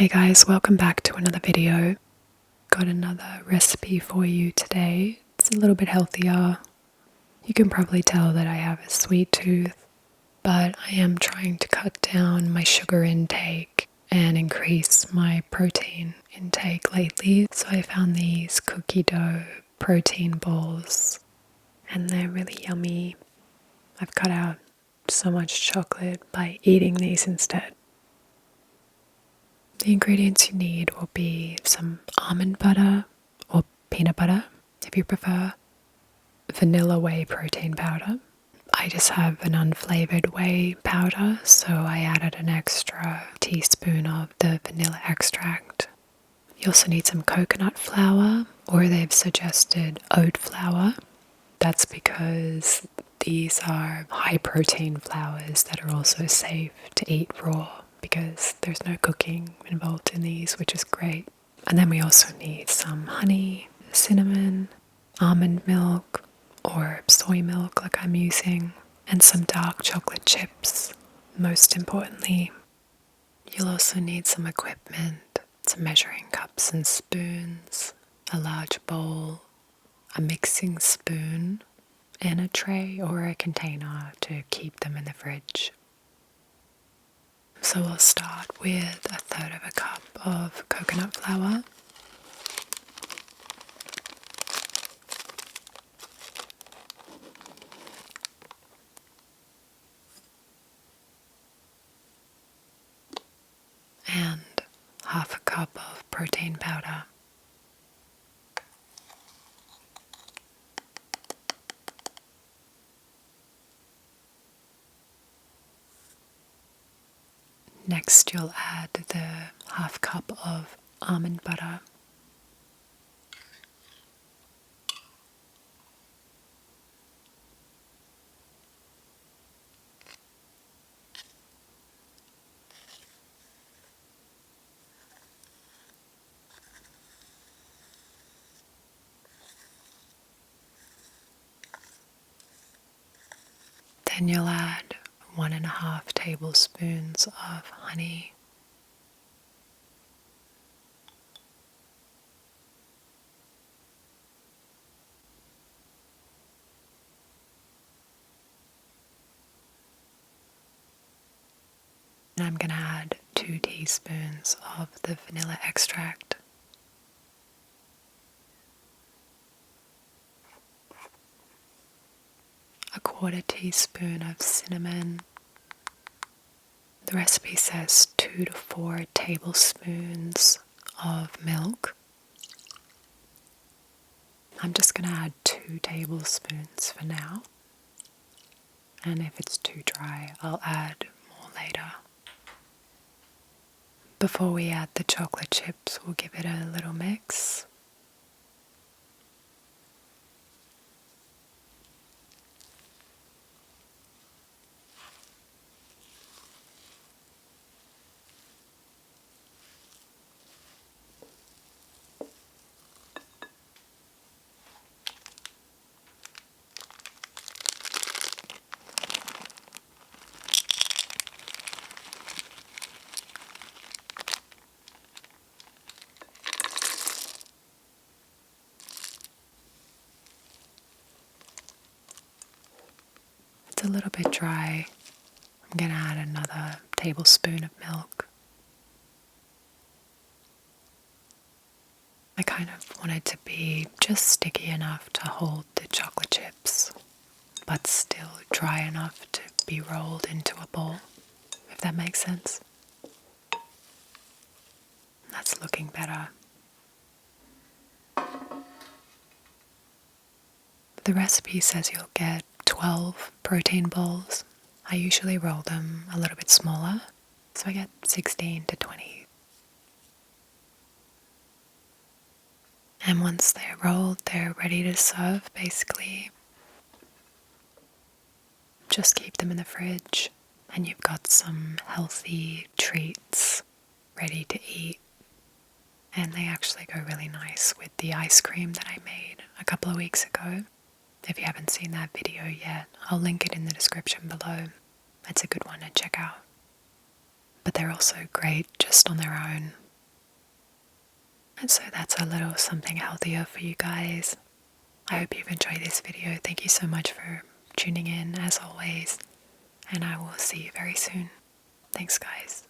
Hey guys, welcome back to another video. Got another recipe for you today. It's a little bit healthier. You can probably tell that I have a sweet tooth, but I am trying to cut down my sugar intake and increase my protein intake lately. So I found these cookie dough protein balls and they're really yummy. I've cut out so much chocolate by eating these instead. The ingredients you need will be some almond butter or peanut butter if you prefer, vanilla whey protein powder. I just have an unflavored whey powder, so I added an extra teaspoon of the vanilla extract. You also need some coconut flour, or they've suggested oat flour. That's because these are high protein flours that are also safe to eat raw, because there's no cooking involved in these, which is great. And then we also need some honey, cinnamon, almond milk or soy milk like I'm using, and some dark chocolate chips. Most importantly, you'll also need some equipment, some measuring cups and spoons, a large bowl, a mixing spoon, and a tray or a container to keep them in the fridge. So we'll start with 1/3 of a cup of coconut flour. And 1/2 cup of protein powder. Next you'll add the 1/2 cup of almond butter. Then you'll add 1½ tablespoons of honey. And I'm going to add 2 teaspoons of the vanilla extract. A 1/4 teaspoon of cinnamon. The recipe says 2 to 4 tablespoons of milk. I'm just going to add 2 tablespoons for now. And if it's too dry, I'll add more later. Before we add the chocolate chips, we'll give it a little mix. It's a little bit dry. I'm going to add another tablespoon of milk. I kind of want it to be just sticky enough to hold the chocolate chips, but still dry enough to be rolled into a ball, if that makes sense. That's looking better. The recipe says you'll get 12 protein balls. I usually roll them a little bit smaller, so I get 16 to 20. And once they're rolled, they're ready to serve, basically. Just keep them in the fridge, and you've got some healthy treats ready to eat. And they actually go really nice with the ice cream that I made a couple of weeks ago. If you haven't seen that video yet, I'll link it in the description below. It's a good one to check out. But they're also great just on their own. And so that's a little something healthier for you guys. I hope you've enjoyed this video. Thank you so much for tuning in as always, and I will see you very soon. Thanks guys.